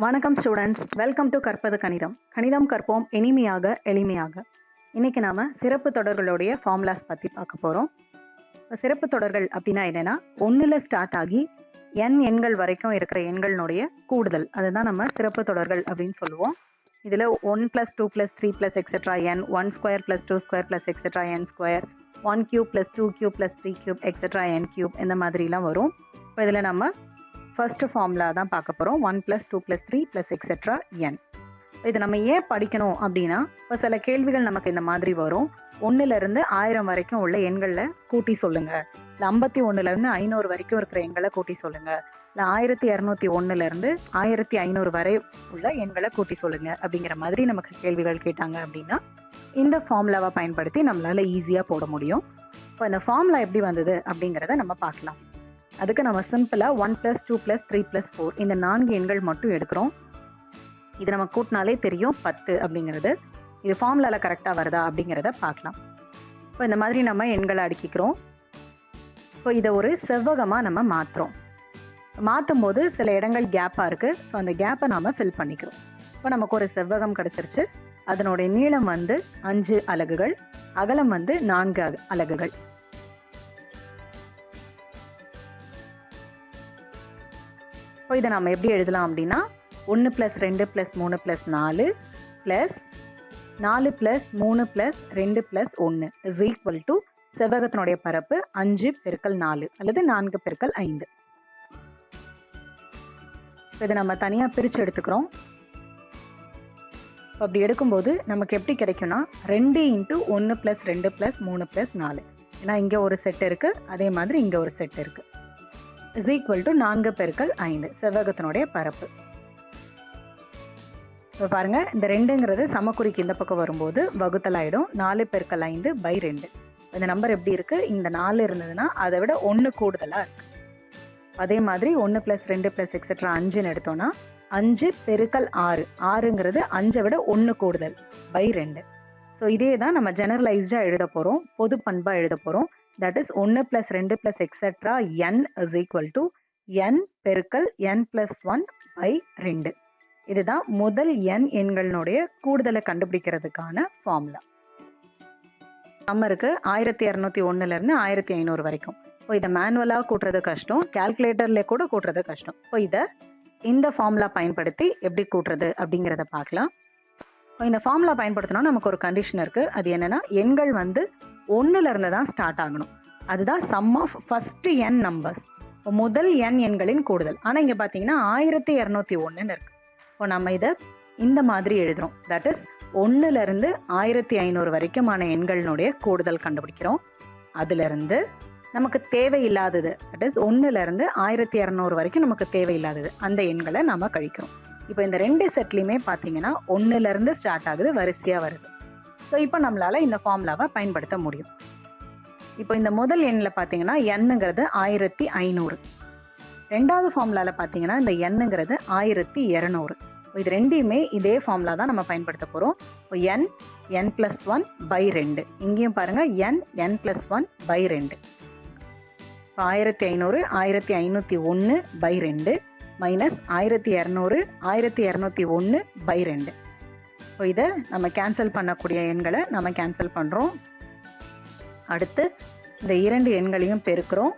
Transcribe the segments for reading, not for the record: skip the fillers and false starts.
வணக்கம் students, welcome to கற்பது கணிதம். கணிதம் கற்போம் இனிமையாக எளிமையாக. இன்னைக்கு நாம சிறப்பு தொடர்களுடைய ஃபார்முலாஸ் பற்றி பார்க்க போகிறோம். சிறப்பு தொடர்கள் அப்படின்னா என்னன்னா, ஒன்றில் ஸ்டார்ட் ஆகி n எண்கள் வரைக்கும் இருக்கிற எண்களினுடைய கூடுதல், அதுதான் நம்ம சிறப்பு தொடர்கள் அப்படின்னு சொல்லுவோம். இதில் 1 + 2 + 3 + etcetera n, 1² + 2² + etcetera n², 1³ + 2³ + 3³ etcetera n³ இந்த மாதிரிலாம் வரும். இப்போ இதில் நம்ம ஃபர்ஸ்ட் ஃபார்முலா தான் பார்க்க போகிறோம். 1 + 2 + 3 + எக்ஸெட்ரா n. இது நம்ம ஏன் படிக்கணும் அப்படின்னா, இப்போ சில கேள்விகள் நமக்கு இந்த மாதிரி வரும். 1லேருந்து 1000 வரைக்கும் உள்ள எண்களில் கூட்டி சொல்லுங்க, இல்லை 51லேருந்து 500 வரைக்கும் இருக்கிற எண்களை கூட்டி சொல்லுங்க, இல்லை 1201லேருந்து 1500 வரை உள்ள எண்களை கூட்டி சொல்லுங்க அப்படிங்கிற மாதிரி நமக்கு கேள்விகள் கேட்டாங்க அப்படின்னா இந்த ஃபார்முலாவை பயன்படுத்தி நம்மளால ஈஸியாக போட முடியும். இப்போ இந்த ஃபார்முலா எப்படி வந்தது அப்படிங்கிறத நம்ம பார்க்கலாம். அதுக்கு நம்ம சிம்பிளாக 1 + 2 + 3 + 4 இந்த 4 எண்கள் மட்டும் எடுக்கிறோம். இது நம்ம கூட்டினாலே தெரியும் 10 அப்படிங்கிறது. இது ஃபார்முலாவில் கரெக்டாக வருதா அப்படிங்கிறத பார்க்கலாம். இப்போ இந்த மாதிரி நம்ம எண்களை அடுக்கிக்கிறோம். இப்போ இதை ஒரு செவ்வகமாக நம்ம மாற்றுறோம். மாற்றும் போது சில இடங்கள் கேப்பாக இருக்குது. ஸோ அந்த கேப்பை நாம் ஃபில் பண்ணிக்கிறோம். இப்போ நமக்கு ஒரு செவ்வகம் கிடச்சிருச்சு. அதனுடைய நீளம் 5 அலகுகள், அகலம் 4 அலகுகள். இப்போ இதை நம்ம எப்படி எழுதலாம் அப்படின்னா, 1 + 2 + 3 + 4 + 4 + 3 + 2 + 1 = செவ்வகத்தினுடைய பரப்பு 5 × 4 அல்லது 4 × 5. இதை நம்ம தனியாக பிரித்து எடுத்துக்கிறோம். இப்போ அப்படி எடுக்கும்போது நமக்கு எப்படி கிடைக்கும்னா, 2 × 1 + 2 + 3 + 4. ஏன்னா இங்கே ஒரு செட் இருக்குது, அதே மாதிரி இங்கே ஒரு செட் இருக்குது. = 4 × 5 செவ்வகத்தினுடைய பரப்பு. இப்போ பாருங்க, இந்த 2ங்கிறது சமக்குறிக்கு இந்த பக்கம் வரும்போது வகுத்தல் ஆகிடும். 4 × 5/2. இந்த நம்பர் எப்படி இருக்கு, இந்த 4 இருந்ததுன்னா அதை விட 1 கூடுதலாக இருக்கு. அதே மாதிரி 1 + 2 + எக்ஸெட்ரா 5ன்னு எடுத்தோம்னா 5 × 6, 6ங்கிறது 5 விட 1 கூடுதல் /2. ஸோ இதே தான் நம்ம ஜெனரலைஸ்டாக எழுத போகிறோம், பொது பண்பாக எழுத போகிறோம். That is 1 + 2 + etcetera n = n × n + 1/2. இதுதான் முதல் n எண்களினுடைய கூடுதலை கண்டுபிடிக்கிறதுக்கான ஃபார்முலா. நம்பருக்கு 1201லேருந்து 1500 வரைக்கும். இப்போ இதை மேனுவலாக கூட்டுறது கஷ்டம், கால்குலேட்டர்ல கூட கூட்டுறது கஷ்டம். இப்போ இதை இந்த ஃபார்முலா பயன்படுத்தி எப்படி கூட்டுறது அப்படிங்கிறத பார்க்கலாம். இப்போ இந்த ஃபார்முலா பயன்படுத்தினா நமக்கு ஒரு கண்டிஷன் இருக்குது. அது என்னென்னா, எண்கள் 1லேருந்து தான் ஸ்டார்ட் ஆகணும். அதுதான் sum of first n numbers. இப்போ முதல் n எண்களின் கூடுதல். ஆனால் இங்கே பார்த்தீங்கன்னா 1201ன்னு இருக்குது. இப்போ நம்ம இதை இந்த மாதிரி எழுதுகிறோம். தட் இஸ் 1லேருந்து 1500 வரைக்குமான எண்களினுடைய கூடுதல் கண்டுபிடிக்கிறோம். அதிலிருந்து நமக்கு தேவையில்லாதது, தட் இஸ் 1லேருந்து 1200 வரைக்கும் நமக்கு தேவையில்லாதது, அந்த எண்களை நாம் கழிக்கிறோம். இப்போ இந்த 2 செட்லையுமே பார்த்தீங்கன்னா 1லேருந்து ஸ்டார்ட் ஆகுது, வரிசையாக வருது. ஸோ இப்போ நம்மளால் இந்த ஃபார்முலாவை பயன்படுத்த முடியும். இப்போ இந்த முதல் எண்ணில் பார்த்தீங்கன்னா n-ங்கிறது 1500. ரெண்டாவது ஃபார்முலாவில் பார்த்தீங்கன்னா இந்த n-ங்கிறது 1200. இது ரெண்டையுமே இதே ஃபார்முலா தான் நம்ம பயன்படுத்த போகிறோம். இப்போ n + 1/2. இங்கேயும் பாருங்கள் n + 1/2. இப்போ 1500 1501/2 மைனஸ் 1200 1201/2. இப்போ இதை நம்ம கேன்சல் பண்ணக்கூடிய எண்களை நம்ம கேன்சல் பண்ணுறோம். அடுத்து இந்த 2 எண்களையும் பெருக்கிறோம்.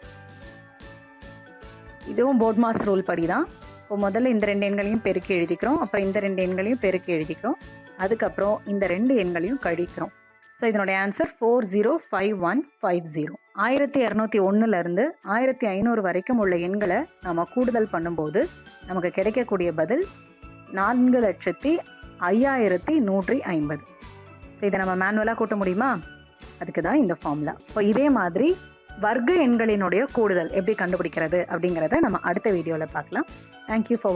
இதுவும் போட்மாஸ் ரூல் படி தான். இப்போ முதல்ல இந்த 2 எண்களையும் பெருக்கி எழுதிக்கிறோம், அப்புறம் இந்த 2 எண்களையும் பெருக்கி எழுதிக்கிறோம், அதுக்கப்புறம் இந்த 2 எண்களையும் கழிக்கிறோம். ஸோ இதனுடைய ஆன்சர் 405150. 1201லேருந்து 1500 வரைக்கும் உள்ள எண்களை நம்ம கூடுதல் பண்ணும்போது நமக்கு கிடைக்கக்கூடிய பதில் 4,05,150. ஸோ இதை நம்ம மேனுவலாக கூட்ட முடியுமா? அதுக்கு தான் இந்த ஃபார்முலா. இப்போ இதே மாதிரி வர்க்க எண்களினுடைய கூடுதல் எப்படி கண்டுபிடிக்கிறது அப்படிங்கிறத நம்ம அடுத்த வீடியோவில் பார்க்கலாம். Thank you for